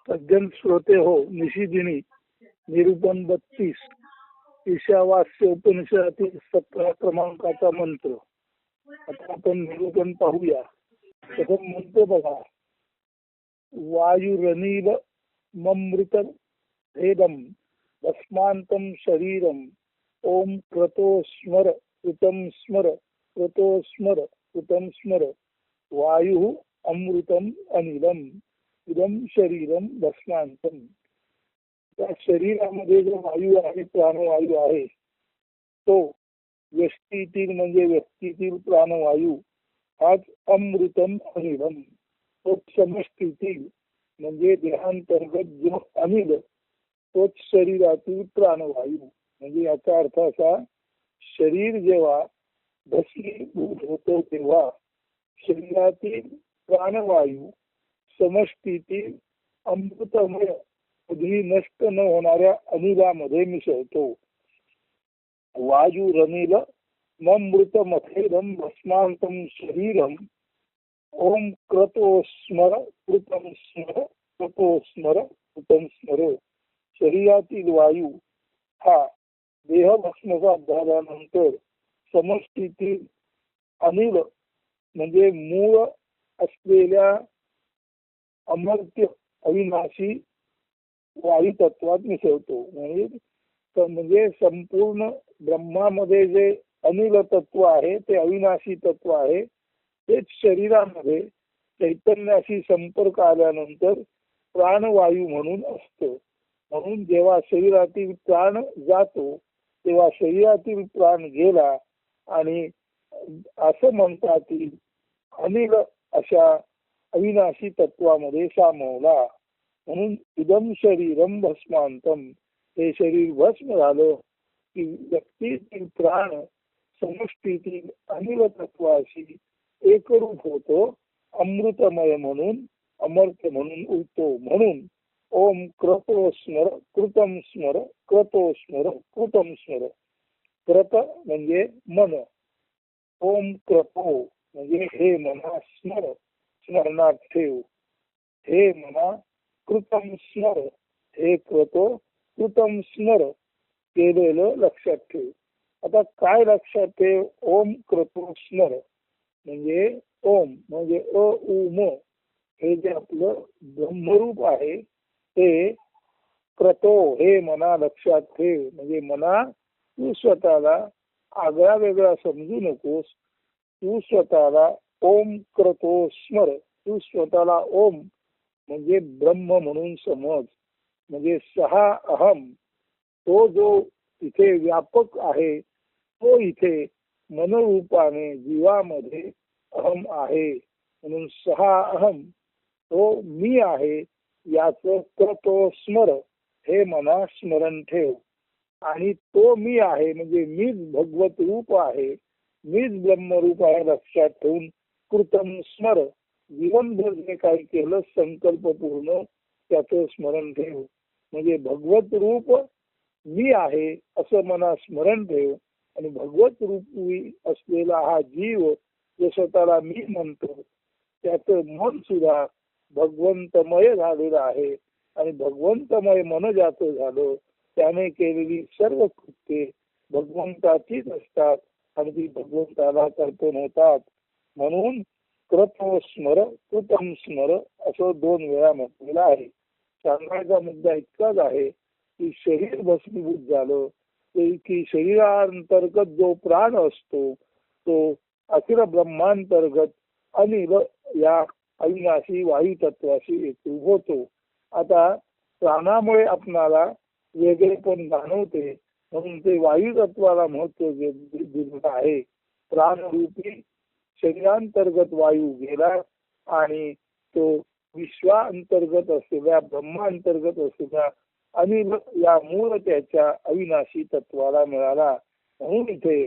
सज्जन श्रोते हो, निशिदिनी निरूपण 32 ईशावास्य उपनिषदातील 17 क्रमांकाचा मंत्र. आता आपण निरूपण पाहूया. प्रथम म्हणतो बघा, वायुरनील ममृत भेदम भस्मांतम शरीरम ओम क्रतो स्मर कृतम स्मर क्रतो स्मर कृतम स्मर वायु अमृतम अनिलम इदम शरीरम भस्मांतम. त्या शरीरामध्ये जो वायू आहे, प्राणवायू आहे, तो व्यक्तीतील म्हणजे व्यक्तीतील प्राणवायू हाच अमृतम अनिलम. तो समष्टीतील म्हणजे देहांतर्गत जो अनिल तोच शरीरातील प्राणवायू. म्हणजे याचा अर्थ असा, शरीर जेव्हा भस्मीभूत होतो तेव्हा शरीरातील प्राणवायू समष्टीतील अमृतमय कधी नष्ट न होणाऱ्या अनिलामध्ये मिसळतो. वायुरनिल ममृतमथेदम भस्मांतम शरीरम ओम क्रतो स्मर कृतम स्मर क्रतो स्मर कृतम स्मर. शरीरातील वायू हा देह भस्मसात झाल्यानंतर समष्टीतील अनिल म्हणजे मूळ असलेल्या अमर्त्य अविनाशी वायू तत्वात मिसळतो. म्हणजे संपूर्ण ब्रह्मामध्ये जे अनिल तत्व आहे, ते अविनाशी तत्व आहे, तेच शरीरामध्ये चैतन्याशी संपर्क आल्यानंतर प्राणवायू म्हणून असतं. म्हणून जेव्हा शरीरातील प्राण जातो तेव्हा शरीरातील प्राण गेला आणि असं म्हणतात की अनिल अशा अविनाशी तत्वामध्ये सामावला. म्हणून इदम शरीरम भस्मांतम. हे शरीर भस्म झालं की व्यक्तीतील प्राण समष्टीतील अनिल तत्वाशी एकरूप होतो, अमृतमय म्हणून अमर्त्य म्हणून उरतो. म्हणून ओम क्रतो स्मर कृतम स्मर क्रतो स्मर कृतम स्मर. क्रत म्हणजे मन, ओम क्रतो म्हणजे हे मना स्मर स्मरणात ठेव, हे मना कृतम स्मर हे क्रतो कृतम स्मर केलेलं लक्षात ठेव. आता काय लक्षात ठेव? ओम क्रतो स्मर म्हणजे ओम म्हणजे अ उ म हे जे आपलं ब्रह्मरूप आहे ते क्रतो हे मना लक्षात ठेव. म्हणजे मना तू स्वतःला आगळा वेगळा समजू नकोस. तू स्वतःला ओम क्रतो स्मर, तू स्वतःला ओम म्हणजे ब्रह्म म्हणून समज. म्हणजे सहा अहम, तो जो इथे व्यापक आहे तो इथे मनरूपाने जीवामध्ये अहम आहे. म्हणून सहा अहम तो मी आहे याचं क्रतो स्मर हे मना स्मरण ठेव. आणि तो मी आहे म्हणजे मीच भगवत रूप आहे, मीच ब्रह्मरूप आहे लक्षात ठेवून कृतम स्मर जीवनभर जे काही केलं संकल्पपूर्ण त्याचं स्मरण ठेव. म्हणजे भगवत रूप मी आहे असं मना स्मरण ठेव. आणि भगवत रूपी असलेला हा जीव जो स्वतःला मी म्हणतो त्याचं मन सुद्धा भगवंतमय झालेलं आहे. आणि भगवंतमय मन ज्याचं झालं त्याने केलेली सर्व कृत्ये भगवंताचीच असतात आणि ती भगवंताला अर्पण होतात. म्हणून क्रतो स्मर कृतम स्मर असं 2 वेळा म्हटलेलं आहे. सांगायचा मुद्दा इतकाच आहे की शरीर भस्मीभूत झालं की शरीरांतर्गत जो प्राण असतो तो अखिल ब्रह्मांतर्गत अनिल या अविनाशी वायू तत्वाशी एकरूप होतो. आता प्राणामुळे आपणाला वेगळेपण जाणवते म्हणून ते वायू तत्वाला महत्व दिलेलं आहे. प्राणरूपी शरीरांतर्गत वायू गेला आणि तो विश्वांतर्गत असलेल्या ब्रह्मांतर्गत असलेल्या अनिल या मूळ त्याच्या अविनाशी तत्वाला मिळाला. म्हणून इथे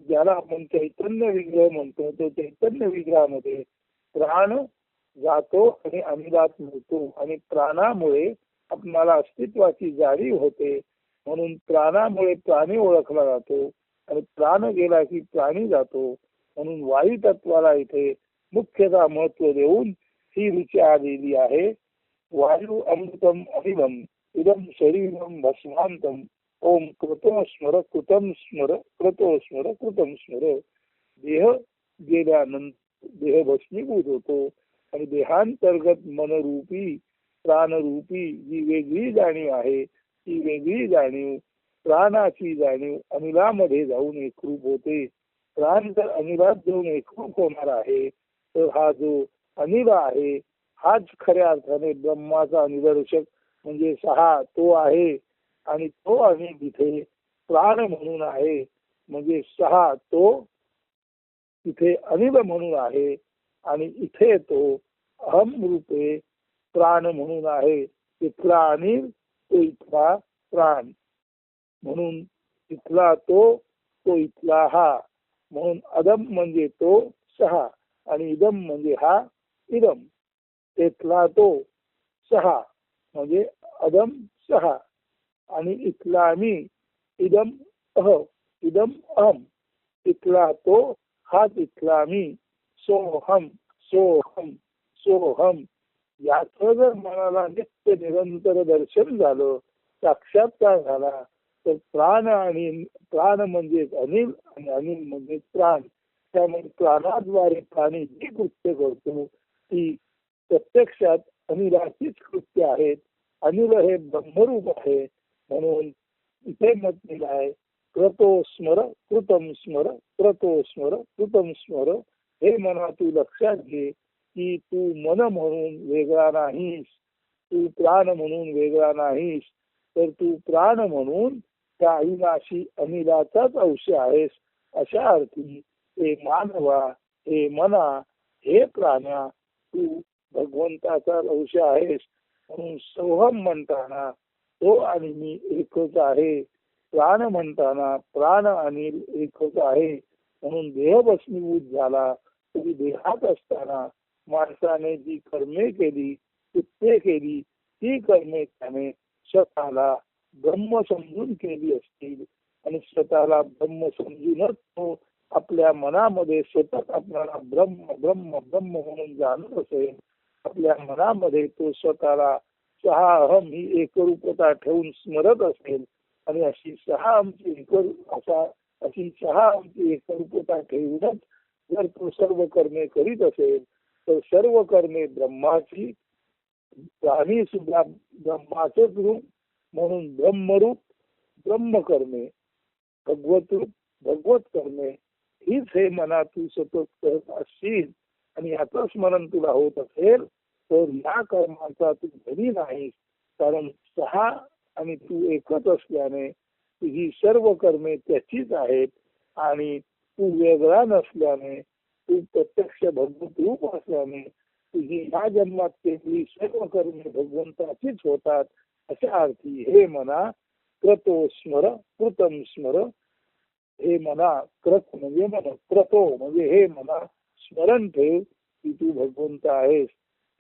ज्याला आपण चैतन्य विग्रह म्हणतो तो चैतन्य विग्रहामध्ये प्राण जातो आणि अनिलात मिळतो आणि प्राणामुळे आपणाला अस्तित्वाची जाणीव होते. म्हणून प्राणामुळे प्राणी ओळखला जातो आणि प्राण गेला की प्राणी जातो. म्हणून वायू तत्वाला इथे मुख्यतः महत्व देऊन ही ऋचा आलेली आहे. वायू अमृतम अनिलम इदम शरीरम भस्मांतम ओम कृतो स्मर कृतम स्मर कृतो स्मर कृतम स्मर. देह गेल्यानंतर देह भस्मीभूत होतो आणि देहांतर्गत मनरूपी प्राणरूपी जी वेगळी जाणीव आहे ती वेगळी जाणीव प्राणाची जाणीव अनिलामध्ये जाऊन एकरूप होते. प्राण जर अनिलात जाऊन एकरूप होणार आहे तर हा जो अनिल आहे हाच खऱ्या अर्थाने ब्रह्माचा निदर्शक म्हणजे सहा तो आहे. आणि तो अनिल तिथे प्राण म्हणून आहे म्हणजे सहा तो तिथे अनिल म्हणून आहे. आणि इथे तो अहम रूपे प्राण म्हणून आहे. इथला अनिल तो इथला प्राण म्हणून इथला तो इथला हा. म्हणून अदम म्हणजे तो सहा आणि इदम म्हणजे हा इदम. इथला तो सहा म्हणजे अदम सहा आणि इथला मी इदम अह इदम अहम. इथला तो हाच इथला मी सोहम सोहम सोहम. याच जर मनाला नित्य निरंतर दर्शन झालं साक्षात्कार झाला तर प्राण म्हणजे अनिल आणि अनिल म्हणजे प्राण. त्यामुळे प्राणाद्वारे प्राणी जी कृत्य करतो ती प्रत्यक्षात अनिलाचीच कृत्य आहेत. अनिल हे ब्रह्मरूप आहे. म्हणून इथे म्हटलेलं आहे क्रतो स्मर कृतम स्मर क्रतो स्मर कृतम स्मर. हे मना तू लक्षात घे की तू मन म्हणून वेगळा नाहीस, तू प्राण म्हणून वेगळा नाहीस, तर तू प्राण म्हणून त्या अविनाशी अनिलाचाच अंश आहेस. अशा अर्थी हे मानवा, हे मना, हे प्राण्या तू भगवंताचा अंश आहेस. म्हणून सोहम म्हणताना तो आणि मी एकच आहे. प्राण म्हणताना प्राण आणि एकच आहे. म्हणून देह भस्मीभूत झाला तरी देहात असताना माणसाने जी कर्मे केली कृत्ये केली ती कर्मे त्याने स्वतःला ब्रह्म समजून केली असतील आणि स्वतःला ब्रह्म समजूनच तो आपल्या मनामध्ये सतत आपल्याला ब्रह्म ब्रह्म ब्रह्म म्हणून जाणत असेल. आपल्या मनामध्ये तो स्वतःला सहा अहम ही एकरूपता ठेवून स्मरत असेल आणि अशी सहा आमची एकरूपता ठेवूनच जर तो सर्व कर्मे करीत असेल तर सर्व कर्मे ब्रह्माची. प्राणी सुद्धा ब्रह्माचेच रूप म्हणून ब्रह्मरूप ब्रह्म कर्मे, भगवत रूप भगवत कर्मे हीच हे मना तू सतत करत असशील आणि याचं स्मरण तुला होत असेल तर या कर्माचा तू धनी नाहीस. कारण सहा आणि तू एकच असल्याने तुझी सर्व कर्मे त्याचीच आहेत आणि तू वेगळा नसल्याने तू प्रत्यक्ष भगवत रूप असल्याने तुझी या जन्मात केलेली सर्व कर्मे भगवंताचीच होतात. अशा अर्थी हे मना क्रतो स्मर कृतम स्मर. हे मना कृत म्हणजे मन, क्रतो म्हणजे हे मना स्मरण ठेव की तू भगवंत आहेस.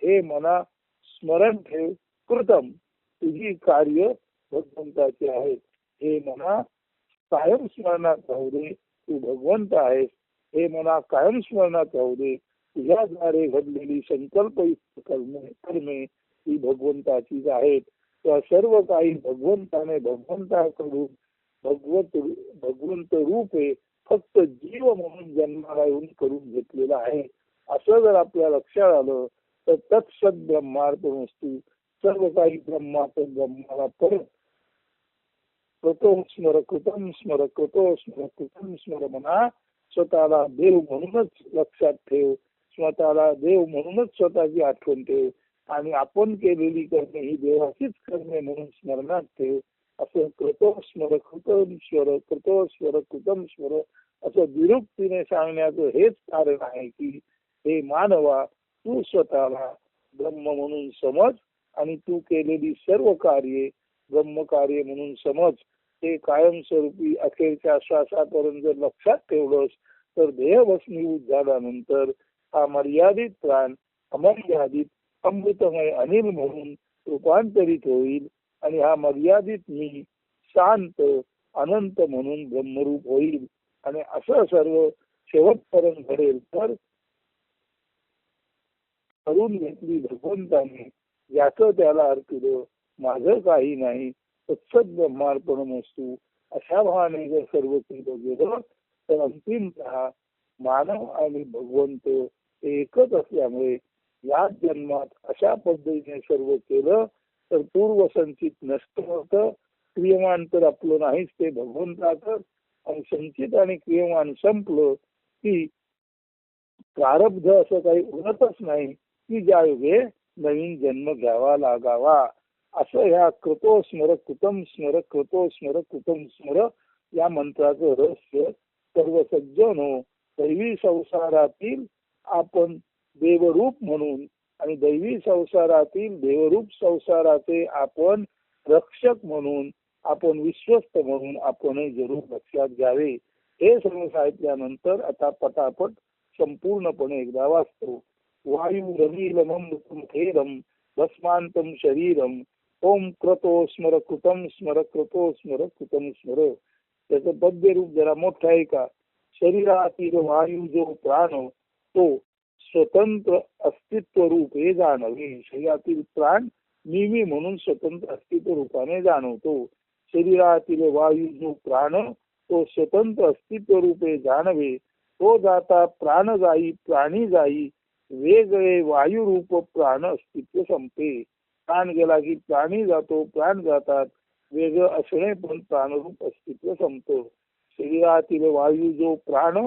हे मना स्मरण ठेव कृतम तुझी कार्य भगवंताची आहेत. हे मना कायम स्मरणात राहू दे तू भगवंत आहेस. हे मना कायम स्मरणात राहू दे तुझ्याद्वारे घडलेली संकल्पयुक्त कर्मे ही भगवंताचीच आहेत. त्या सर्व काही भगवंताने भगवंताकडून भगवंत रूपे फक्त जीव म्हणून जन्माला येऊन करून घेतलेलं आहे. असं जर आपल्या लक्षात आलं तर तत्सत ब्रह्मार्थ वस्तू सर्व काही ब्रह्माचं ब्रह्माला परत कृतो स्मर कृतम स्मर कृतो स्मर कृतम स्मर म्हणा. स्वतःला देव म्हणूनच लक्षात ठेव, स्वतःला देव म्हणूनच स्वतःची आठवण ठेव आणि आपण केलेली कर्मे ही देवाचीच कर्मे म्हणून स्मरणात ठेव. असं कृतो स्मर कृतम स्मर कृतो स्मर कृतम स्मर असं विरुक्तीने सांगण्याचं हेच कारण आहे की हे मानवा तू स्वतःला ब्रह्म म्हणून समज आणि तू केलेली सर्व कार्ये ब्रह्मकार्य म्हणून समज. ते कायमस्वरूपी अखेरच्या श्वासापर्यंत जर लक्षात ठेवलंस तर देह भस्मीभूत झाल्यानंतर हा मर्यादित प्राण अमर्यादित अमृतमय अनिल म्हणून रूपांतरित होईल आणि हा मर्यादित मी शांत अनंत म्हणून ब्रह्मरूप होईल. आणि असं सर्व शेवटपर्यंत घडेल तर करून घेतली भगवंताने ज्याचं त्याला अर्पिलं माझं काही नाही तत्सत ब्रह्मार्पणमस्तु अशा भावाने जर सर्व केलं गेलं तर अंतिमतः मानव आणि भगवंत एकच असल्यामुळे या जन्मात अशा पद्धतीने सर्व केलं तर पूर्वसंचित नष्ट होतं. क्रियमान तर आपलं नाहीच ते भगवंताचं, आणि संचित आणि क्रियमान संपलं की प्रारब्ध असं काही उरतच नाही की ज्या योगे नवीन जन्म घ्यावा लागावा. असं ह्या कृतो स्मर कृतम स्मर कृतो स्मर कृतम स्मर या मंत्राचं रहस्य सर्व सज्जन हो. दैवी संसारातील आपण देवरूप म्हणून आणि दैवी संसारातील देवरूप संसाराचे आपण रक्षक म्हणून, आपण विश्वस्त म्हणून आपणही जरूर लक्षात घ्यावे. हे सर्व सांगितल्यानंतर आता पटापट संपूर्णपणे एकदा वाचतो. वायू रवीलमं खेरम भस्मांतम शरीरम ओम क्रतो स्मर कृतम स्मर क्रतो स्मर कृतम स्मर. त्याचं पद्य रूप जरा मोठं आहे का. शरीरातील वायू जो प्राण तो स्वतंत्र अस्तित्व रूप हे जाणवे. शरीरातील प्राण मी म्हणून स्वतंत्र अस्तित्व रूपाने जाणवतो. शरीरातील वायू जो प्राण तो स्वतंत्र अस्तित्व रूपे जाणवे. तो जाता प्राण जाई प्राणी जाई वेगळे वायू रूप प्राण अस्तित्व संपे. प्राण गेला की प्राणी जातो, प्राण जातात, वेगळं असणे पण प्राणरूप अस्तित्व संपतो. शरीरातील वायू जो प्राण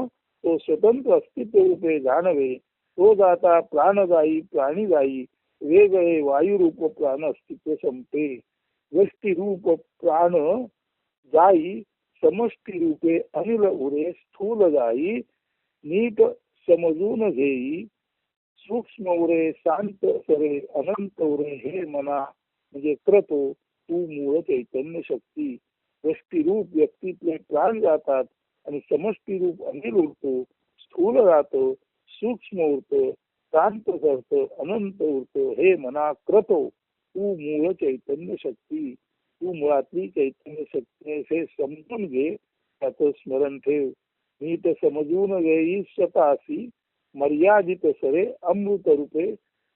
तो स्वतंत्र अस्तित्व रूपे जाणवे. तो जाता प्राण जाई प्राणी जाई वेगळे वायू रूप प्राण अस्तित्व संपे. व्यष्टी रूप प्राण जाई समष्टी रूपे अनिल उरे स्थूल जाई नीट समजून घेई सूक्ष्म उरे शांत सरे अनंत उरे हे मना म्हणजे क्रतो तू मूळ चैतन्य शक्ती. व्यष्टी रूप व्यक्तीतले प्राण जातात आणि समष्टी रूप अनिल उरतो, स्थूल राहतो, सूक्ष्म उरतो, शांत करतो, अनंत उरतो हे मना क्रतो तू मूळ चैतन्य शक्ती. तू मुळातली चैतन्य शक्ती हे समजून घे, त्याचं स्मरण ठेव. नीट समजून घेई स्वतःसी मर्यादित सरे अमृत रूपे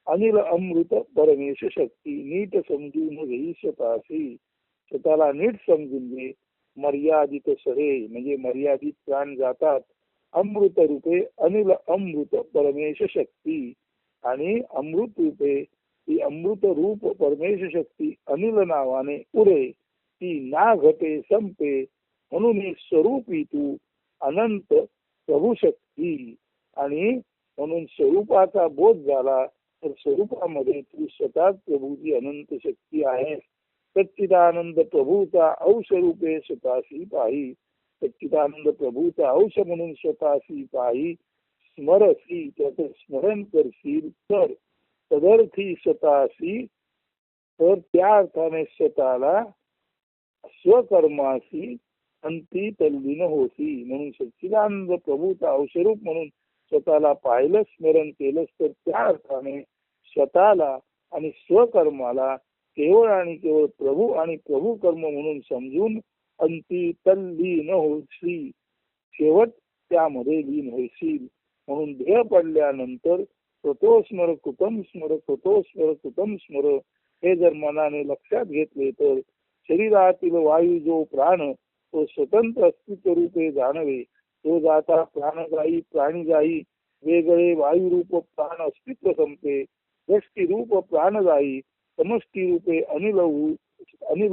अनिल अमृत परमेश शक्ती. नीट समजून घेई स्वतःसी, स्वतःला नीट समजून घे. मर्यादित सरे म्हणजे मर्यादित प्राण जातात. अमृत रूपे अनिल अमृत परमेश शक्ती आणि अमृत रूपे ती अमृत रूप परमेश शक्ती अनिल नावाने उरे. ती ना घटे संपे म्हणून स्वरूपी तू अनंत प्रभू शक्ती. आणि म्हणून स्वरूपाचा बोध झाला तर स्वरूपामध्ये तू स्वतःच प्रभूची अनंत शक्ती आहे. सच्चिदानंद प्रभूचा अंश रूपे स्वतःशी पाही. सच्चिदानंद प्रभूचा अंश म्हणून स्वतःशी पाही. स्मरसी त्याचं स्मरण करशील तर तदर्थी स्वतःशी तर त्या अर्थाने स्वतःला स्वकर्माशी अंती तल्लीन होती. म्हणून सच्चिदानंद प्रभूचा अंशरूप म्हणून स्वतःला पाहिलं स्मरण केलंस तर त्या अर्थाने स्वतःला आणि स्वकर्माला केवळ आणि केवळ प्रभू आणि प्रभू कर्म म्हणून समजून अंती तल्लीन होशील, शेवट त्यामध्ये लीन होशील. म्हणून देह पडल्यानंतर कृतो स्मर कृतम स्मर कृतो स्मर कृतम स्मर हे जर मनाने लक्षात घेतले तर शरीरातील वायू जो प्राण तो स्वतंत्र अस्तित्व रूपे जाणवे. तो जाता प्राण जाई प्राणी जाई वेगळे वायू रूप प्राण अस्तित्व संपे. व्यष्टी रूप प्राण जाई समष्टी रूपे अनिल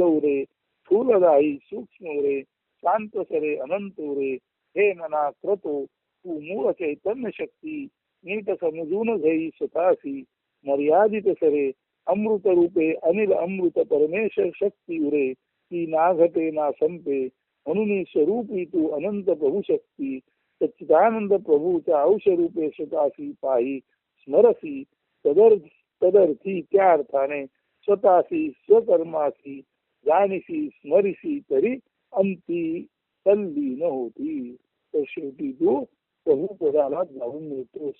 उरे स्थूल जाई सूक्ष्म उरे शांत सरे अनंत उरे हे मना क्रतो तू मूळ चैतन्य शक्ती. नीट समजून घेई स्वतःसी मर्यादित सरे अमृत रूपे अनिल अमृत परमेश शक्ती उरे. ती ना घटे ना संपे म्हणून स्वरूपी तू अनंत प्रभू शक्ती. सच्चिदानंद प्रभूच्या अंश रूपे स्वतःसी पाही स्मरसी तदर्थी त्या अर्थाने स्वतःसी स्वकर्मासी जाणीसी स्मरिसी तरी अंती तल्लीन होती. तर शेवटी तू प्रभू पदाला जाऊन मिळतोस.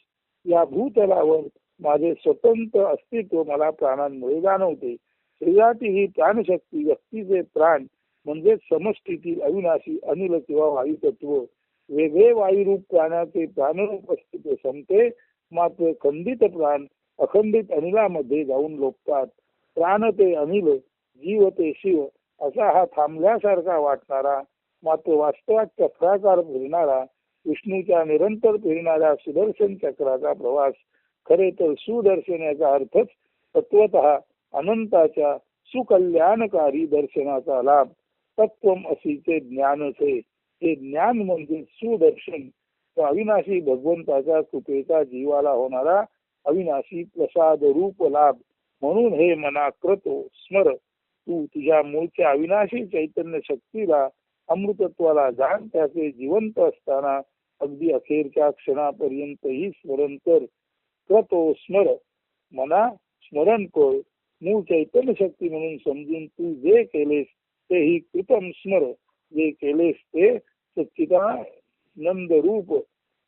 या भूतलावर माझे स्वतंत्र अस्तित्व मला प्राणांमुळे जाणवते. शरीरातील ही प्राणशक्ती व्यक्तीचे प्राण म्हणजे समष्टीतील अविनाशी अनिल किंवा वायू तत्व. वेगळे वायुरूप प्राण्याचे प्राणरूप अस्तित्व संपते. मात्र खंडित प्राण अखंडित अनिलामध्ये जाऊन लोकतात. प्राण ते अनिल, जीव ते शिव असा हा थांबल्यासारखा वाटणारा मात्र वास्तवात चक्राकार फिरणारा विष्णूच्या निरंतर फिरणाऱ्या सुदर्शन चक्राचा प्रवास खरे तर सुदर्शन याचा अर्थच तत्वतः अनंताच्या सुकल्याणकारी दर्शनाचा लाभ. तत्वम असीचे ज्ञानचे, हे ज्ञान म्हणजे सुदर्शन, तो अविनाशी भगवंताच्या कृपेचा जीवाला होणारा अविनाशी प्रसाद रूप लाभ. म्हणून हे मना क्रतो स्मर, तू तुझ्या मूळच्या अविनाशी चैतन्य शक्तीला अमृतत्वाला जाण, त्याचे जिवंत असताना अगदी अखेरच्या क्षणापर्यंतही स्मरण कर. क्रतो स्मर, मना स्मरण कर, मूळ चैतन्य शक्ती म्हणून समजून तू जे केलेस ते ही कृतम स्मर, जे केलेस ते सच्चिदानंद रूप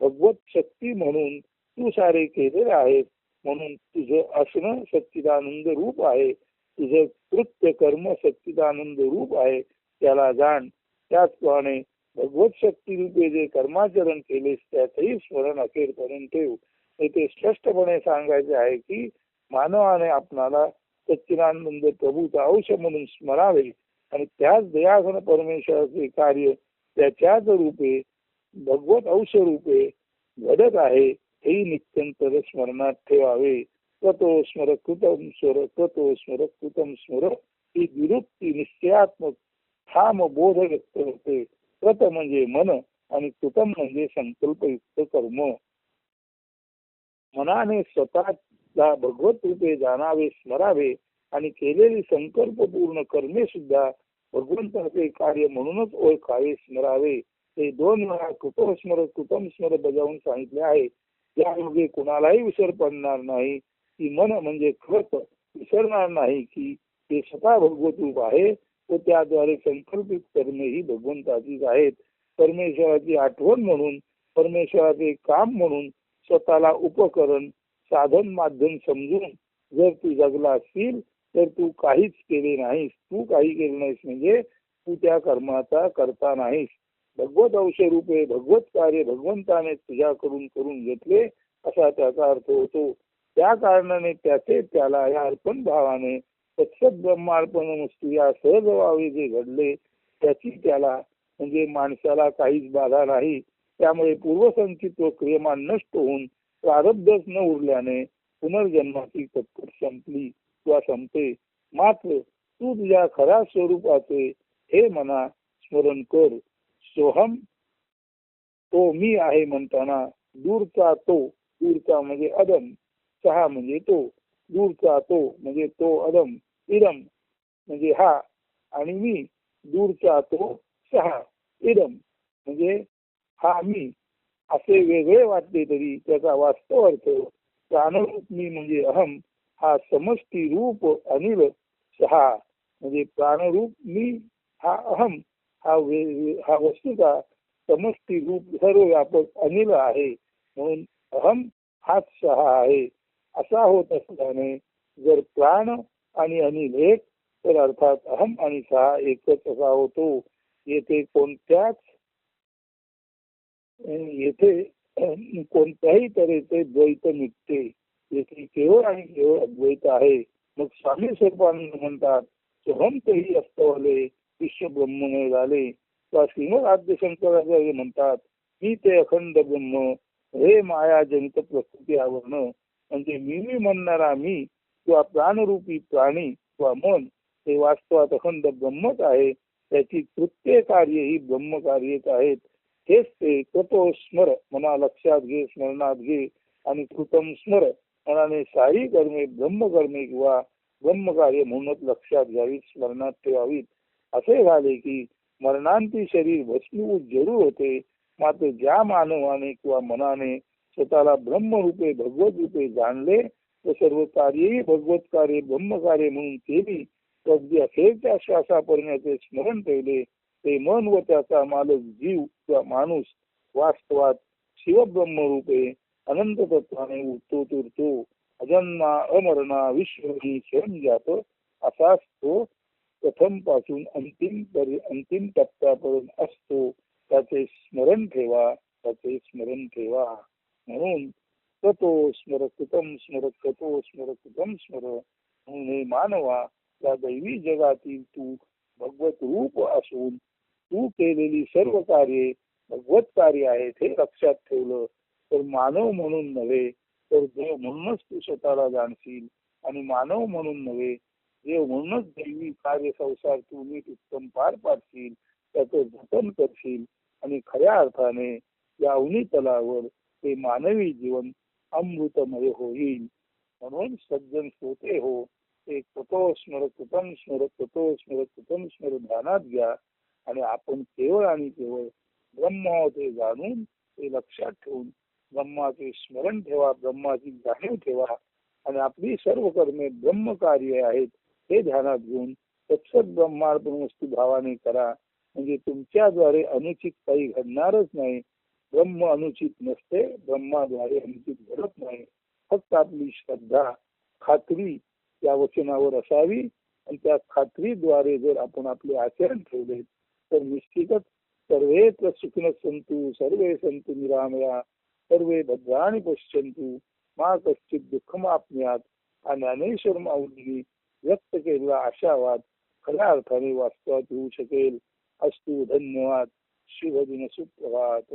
भगवत शक्ती म्हणून तू सारे केलेले आहेस. म्हणून तुझं असणं सच्चिदानंद रूप आहे, तुझं कृत्य कर्म सच्चिदानंद रूप आहे, त्याला जाण. त्याचप्रमाणे भगवत शक्ती रूपे जे कर्माचरण केलेस त्याचंही स्मरण अखेरपर्यंत ठेव. येथे स्पष्टपणे सांगायचे आहे की मानवाने आपणाला सच्चिदानंद प्रभूचा अंश म्हणून स्मरावे आणि त्याच दयाघन परमेश्वराचे कार्य त्याच्याच रूपे भगवत अंश रूपे घडत आहे हेही नित्यंतर स्मरणात ठेवावे. ततो स्मर कृतम स्मर, ततो स्मर कृतम स्मर, ही विरुक्ती निश्चयात्मक ठाम बोध व्यक्त होते. कृत म्हणजे मन आणि कृतम म्हणजे संकल्पयुक्त कर्म. मनाने स्वतःला भगवत रूपे जाणावे, स्मरावे आणि केलेली संकल्पपूर्ण कर्मे सुद्धा भगवंताचे कार्य म्हणूनच ओळखावे, स्मरावे. ते 2 वेळा कृतो स्मर कृतम स्मर बजावून सांगितले आहे. यायोगे कुणालाही विसर पडणार नाही की मन म्हणजे कृत विसरणार नाही की ते स्वतः भगवत रूप आहे व त्याद्वारे संकल्पित कर्मे ही भगवंताचीच आहेत. परमेश्वराची आठवण म्हणून, परमेश्वराचे काम म्हणून स्वतःला उपकरण साधन माध्यम समजून जर तू जगला असशील तर तू काहीच केले नाहीस. तू काही केले नाहीस म्हणजे तू त्या कर्माचा करता नाहीस. भगवत अंश रूपे भगवत कार्य भगवंताने तुझ्याकडून करून घेतले असा त्याचा अर्थ होतो. त्या कारणाने त्याचे त्याला या अर्पण भावाने सत्सत ब्रह्मार्पण वस्तू या सहज व्हावे जे घडले त्याची त्याला म्हणजे माणसाला काहीच बाधा नाही. त्यामुळे पूर्वसंचित व क्रियमान नष्ट होऊन प्रारब्धच न उरल्याने पुनर्जन्माची कटकट संपली किंवा संपते. मात्र तू तुझ्या खऱ्या स्वरूपाचे हे मना स्मरण कर. सोहम, तो मी आहे म्हणताना दूरचा तो, दूरचा म्हणजे अदम, सहा म्हणजे तो, दूरचा तो म्हणजे तो अदम, इदम म्हणजे हा आणि मी, दूरचा तो सहा, इदम म्हणजे हा मी. असे वेगळे वाटले तरी त्याचा वास्तव अर्थ प्राणरूप मी म्हणजे अहम, हा समष्टी रूप अनिल सहा म्हणजे प्राणरूप मी हा अहम, हा वस्तुता समष्टी रूप सर्व व्यापक अनिल आहे. म्हणून अहम हाच सहा आहे. असा होत असल्याने जर प्राण आणि अनिल एक तर अर्थात अहम आणि सहा एकच असा होतो. येथे कोणत्याही तऱ्हेचे द्वैत निघते. येथे केवळ आणि केवळ अद्वैत आहे. मग स्वामी स्वरूपानंद म्हणतात सोहम तेही अस्तवले विश्व ब्रह्ममय झाले. किंवा श्रीमद आद्य शंकराचार्य म्हणतात मी ते अखंड ब्रह्म हे माया जनित प्रकृती आवरण. म्हणजे मी म्हणणारा मी किंवा प्राणरूपी प्राणी किंवा मन हे वास्तवात अखंड ब्रह्मच आहे. त्याची कृत्य कार्य ही ब्रह्म कार्यच आहेत. हेच ते कृतो स्मर मना लक्षात घे, स्मरणात घे आणि कृतम स्मर मनाने सारी कर्मे ब्रह्मकर्मे किंवा ब्रह्मकार्य म्हणूनच लक्षात घ्यावीत, स्मरणात ठेवावीत. असे झाले की मरणांती शरीर भस्मीभूत जरूर होते. मात्र ज्या मानवाने किंवा मनाने स्वतःला ब्रह्मरूपे भगवत रूपे जाणले व सर्व कार्यही भगवत कार्य ब्रह्मकार्य म्हणून केली, अगदी अखेरच्या श्वासापर्यंत स्मरण ठेवले, ते मन व त्याचा मालक जीव किंवा माणूस वास्तवात शिवब्रह्मरूपे अनंत तत्वाने उरतो अजन्मा अमरणा विश्वही स्वयं जात. असाच तो प्रथम पासून अंतिम टप्प्यापर्यंत असतो. त्याचे स्मरण ठेवा, त्याचे स्मरण ठेवा. म्हणून ततो स्मर कृतं स्मर ततो स्मर कृतं स्मर. म्हणून हे मानवा, या दैवी जगातील तू भगवत रूप असून तू केलेली सर्व कार्ये भगवत कार्य आहेत हे लक्षात ठेवलं तर मानव म्हणून नव्हे तर देव म्हणूनच तू स्वतःला जाणशील. आणि मानव म्हणून नव्हे देव म्हणूनच दैवी कार्य संसार तू नीट उत्तम पार पाडशील, त्याचं जतन करशील. आणि खऱ्या अर्थाने या अवनी तलावर ते मानवी जीवन अमृतमय होईल. म्हणून सज्जन श्रोते हो, ते ततो स्मर कृतं स्मर ततो स्मर कृतं स्मर ध्यानात घ्या. आणि आपण केवळ आणि केवळ ब्रह्म ते जाणून ते लक्षात ठेवून ब्रह्माचे स्मरण ठेवा, ब्रह्माची जाणीव ठेवा. आणि आपली सर्व कर्मे ब्रह्म कार्य आहेत हे ध्यानात घेऊन तत्सत ब्रह्मार्पण वस्तू भावाने करा. म्हणजे तुमच्याद्वारे अनुचित काही घडणारच नाही. ब्रह्म अनुचित नसते, ब्रह्माद्वारे अनुचित घडत नाही. फक्त आपली श्रद्धा खात्री या वचनावर असावी. आणि त्या खात्रीद्वारे जर आपण आपले आचरण ठेवले तर निश्चितच सर्वे सुखिनः सन्तु सर्वे सन्तु निरामया सर्वे भद्राणि पश्यन्तु मा कश्चित दुःखमाप्नुयात. हा ज्ञानेश्वर माऊलींनी व्यक्त केलेला आशावाद खऱ्या अर्थाने वास्तवात होऊ शकेल. अस्तु. धन्यवाद. शुभ दिन सुप्रभात.